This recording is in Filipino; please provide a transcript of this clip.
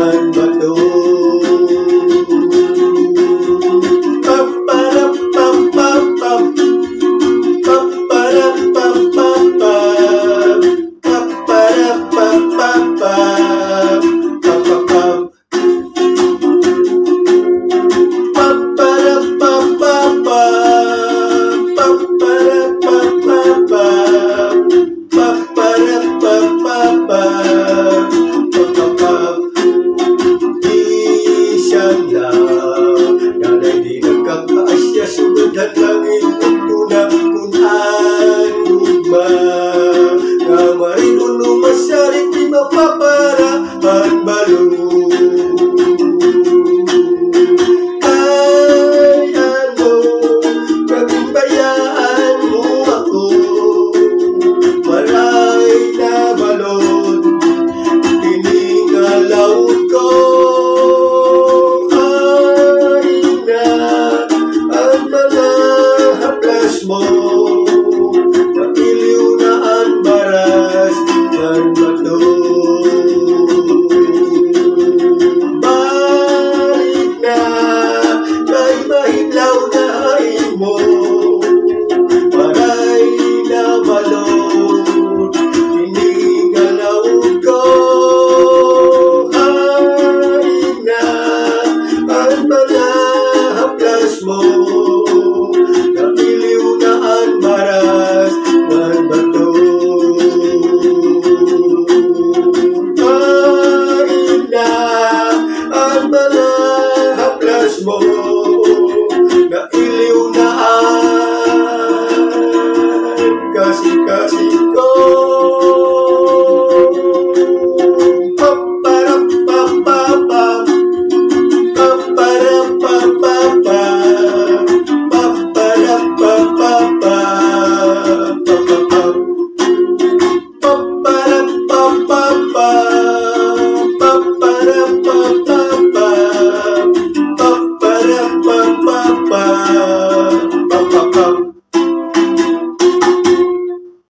ng bato. Paparapapapap, paparapapapap, paparapapapap, papapap. Sugad langit tunang kunan luma kamarin ulu masyari di mapaparahan balu. Ay ano kabibayaanmu ako maray na balon tiningalaw ko. Mo napiliw na ang baras ng bato. Balik na kay mahidlaw na hain mo maray na balon tiningalaw ko. Hain na ang mga haplas mo napiliw na ang baras ng bato.